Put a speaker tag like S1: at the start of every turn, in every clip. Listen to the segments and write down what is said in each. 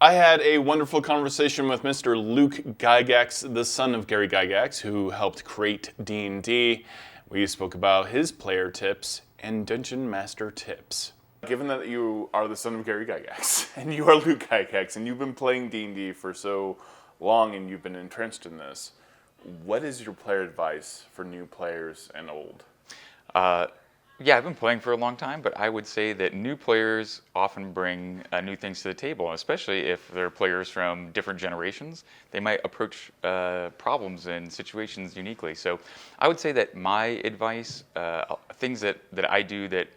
S1: I had a wonderful conversation with Mr. Luke Gygax, the son of Gary Gygax, who helped create D&D. We spoke about his player tips and Dungeon Master tips. Given that you are the son of Gary Gygax, and you are Luke Gygax, and you've been playing D&D for so long and you've been entrenched in this, what is your player advice for new players and old?
S2: Yeah, I've been playing for a long time, but I would say that new players often bring new things to the table, especially if they're players from different generations. They might approach problems and situations uniquely. So I would say that my advice, things that I do that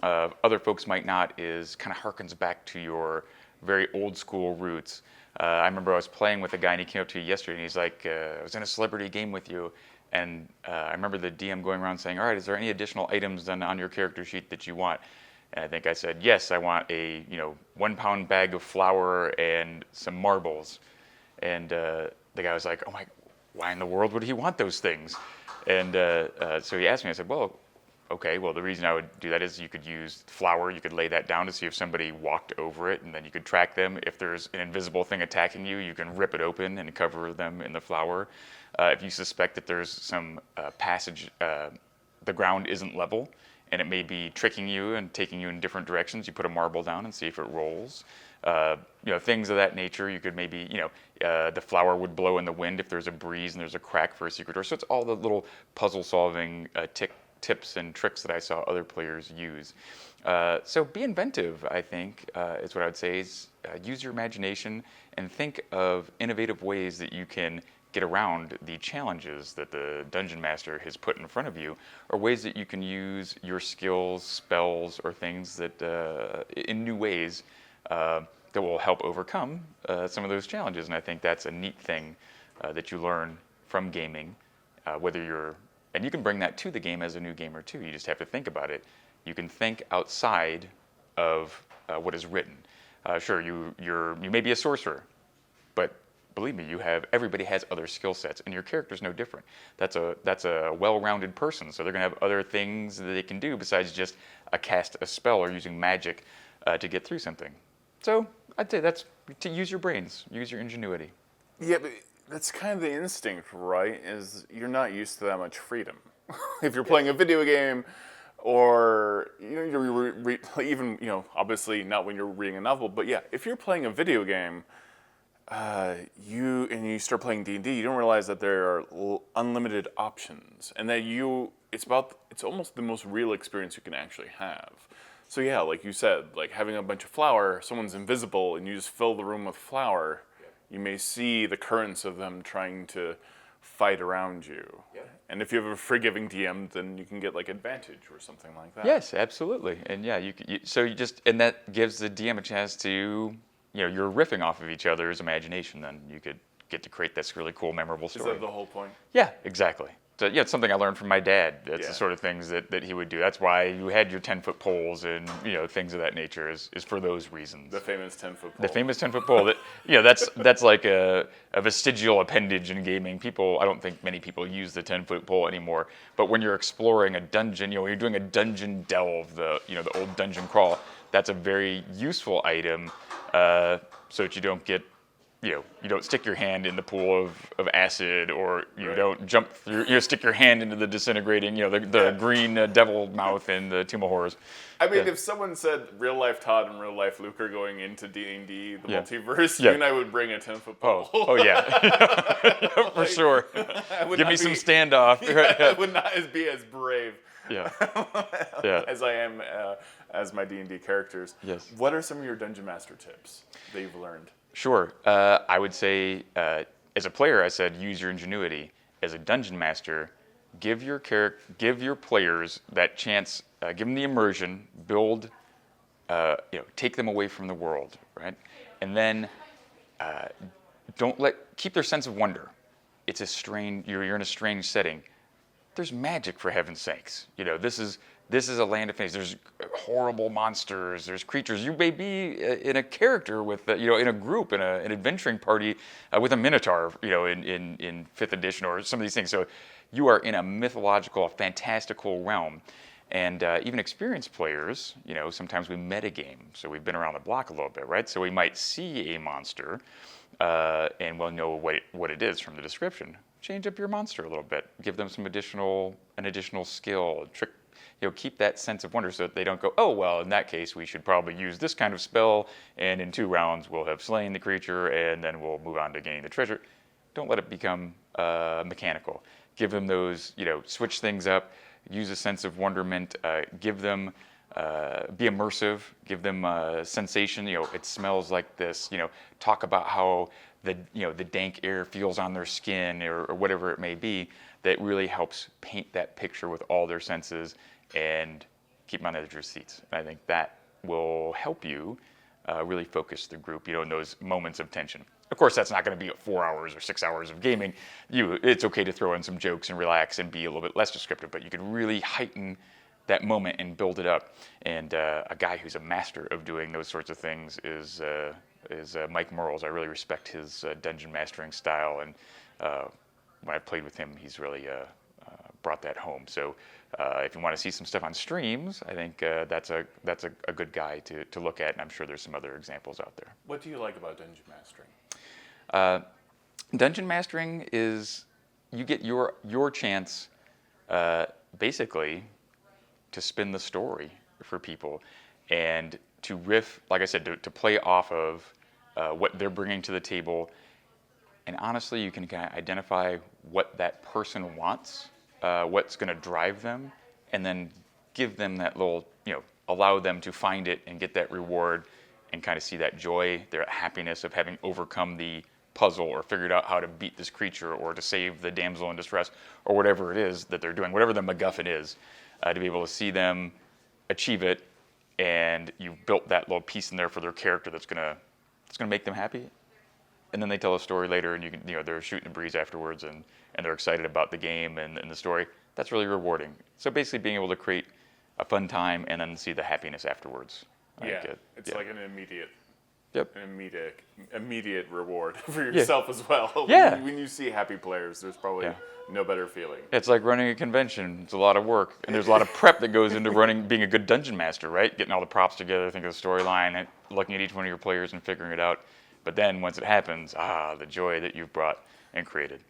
S2: other folks might not, is kind of harkens back to your very old school roots. I remember I was playing with a guy and he came up to me yesterday and he's like, I was in a celebrity game with you. And I remember the DM going around saying, all right, is there any additional items on your character sheet that you want? And I think I said, yes, I want a 1 pound bag of flour and some marbles. And the guy was like, oh my, why in the world would he want those things? And so he asked me, I said, well, okay, well, the reason I would do that is you could use flour, you could lay that down to see if somebody walked over it, and then you could track them. If there's an invisible thing attacking you, you can rip it open and cover them in the flour. If you suspect that there's some passage, the ground isn't level, and it may be tricking you and taking you in different directions, you put a marble down and see if it rolls. Things of that nature. You could maybe, the flour would blow in the wind if there's a breeze and there's a crack for a secret door. So it's all the little puzzle-solving tips and tricks that I saw other players use. So be inventive, I think, is what I would say. Is use your imagination and think of innovative ways that you can get around the challenges that the Dungeon Master has put in front of you, or ways that you can use your skills, spells, or things that in new ways that will help overcome some of those challenges. And I think that's a neat thing that you learn from gaming, and you can bring that to the game as a new gamer too. You just have to think about it. You can think outside of what is written. Sure, you may be a sorcerer, but believe me, everybody has other skill sets, and your character's no different. That's a well-rounded person, so they're gonna have other things that they can do besides just cast a spell or using magic to get through something. So I'd say that's to use your brains, use your ingenuity.
S1: Yeah, but that's kind of the instinct, right? Is you're not used to that much freedom. If you're playing a video game, or even obviously not when you're reading a novel, but yeah, if you're playing a video game, you start playing D&D, you don't realize that there are unlimited options, and that it's almost the most real experience you can actually have. So yeah, like you said, like having a bunch of flour, someone's invisible, and you just fill the room with flour. You may see the currents of them trying to fight around you. Yeah. And if you have a forgiving DM, then you can get like advantage or something like that.
S2: Yes, absolutely. And yeah, and that gives the DM a chance to, you're riffing off of each other's imagination. Then you could get to create this really cool, memorable story.
S1: Is that the whole point?
S2: Yeah, exactly. So yeah, it's something I learned from my dad. That's the sort of things that he would do. That's why you had your 10-foot poles and things of that nature is for those reasons.
S1: The famous 10-foot pole.
S2: The famous 10-foot pole. That's like a vestigial appendage in gaming. I don't think many people use the 10-foot pole anymore. But when you're exploring a dungeon, when you're doing a dungeon delve, the old dungeon crawl, that's a very useful item, so that you don't get. You don't stick your hand in the pool of acid, or you don't jump through. Stick your hand into the disintegrating, the green devil mouth in the Tomb of Horrors.
S1: I mean, if someone said real life Todd and real life Luke are going into D&D, the multiverse, you and I would bring a 10-foot pole.
S2: Oh yeah, for sure. Give me some standoff.
S1: I would not be as brave.
S2: Yeah.
S1: As I am as my D&D characters.
S2: Yes.
S1: What are some of your Dungeon Master tips that you've learned?
S2: Sure. I would say, as a player, I said use your ingenuity. As a dungeon master, give your players that chance. Give them the immersion. Build. Take them away from the world, right? And then keep their sense of wonder. It's you're in a strange setting. There's magic, for heaven's sakes. This is a land of fantasy. There's horrible monsters. There's creatures. You may be in a character with, in a group, in an adventuring party with a minotaur, in 5th edition or some of these things. So you are in a mythological, fantastical realm. And even experienced players, sometimes we metagame, so we've been around the block a little bit, right? So we might see a monster, and we'll know what it is from the description. Change up your monster a little bit, give them an additional skill, trick. Keep that sense of wonder so that they don't go, oh, well, in that case, we should probably use this kind of spell, and in 2 rounds, we'll have slain the creature, and then we'll move on to getting the treasure. Don't let it become mechanical. Give them those, switch things up, use a sense of wonderment, give them, be immersive, give them a sensation, it smells like this, talk about how the dank air feels on their skin or whatever it may be, that really helps paint that picture with all their senses and keep them on the edge of their seats. And I think that will help you really focus the group, in those moments of tension. Of course, that's not going to be 4 hours or 6 hours of gaming. It's okay to throw in some jokes and relax and be a little bit less descriptive, but you can really heighten that moment and build it up. And a guy who's a master of doing those sorts of things is Mike Merles. I really respect his dungeon mastering style, and when I played with him, he's really brought that home. So if you want to see some stuff on streams, I think that's a good guy to look at, and I'm sure there's some other examples out there.
S1: What do you like about dungeon mastering?
S2: Dungeon mastering is you get your chance, basically, to spin the story for people and to riff, like I said, to play off of what they're bringing to the table. And honestly, you can kind of identify what that person wants, what's going to drive them, and then give them that little, allow them to find it and get that reward and kind of see that joy, their happiness of having overcome the puzzle or figured out how to beat this creature or to save the damsel in distress or whatever it is that they're doing, whatever the MacGuffin is, to be able to see them achieve it, and you've built that little piece in there for their character that's gonna make them happy. And then they tell a story later, and they're shooting the breeze afterwards, and they're excited about the game and the story. That's really rewarding. So basically, being able to create a fun time and then see the happiness afterwards.
S1: It's like an immediate.
S2: Yep.
S1: An immediate reward for yourself as well.
S2: Yeah.
S1: When you see happy players, there's probably no better feeling.
S2: It's like running a convention. It's a lot of work, and there's a lot of prep that goes into being a good dungeon master, right? Getting all the props together, think of the storyline, and looking at each one of your players and figuring it out. But then once it happens, the joy that you've brought and created.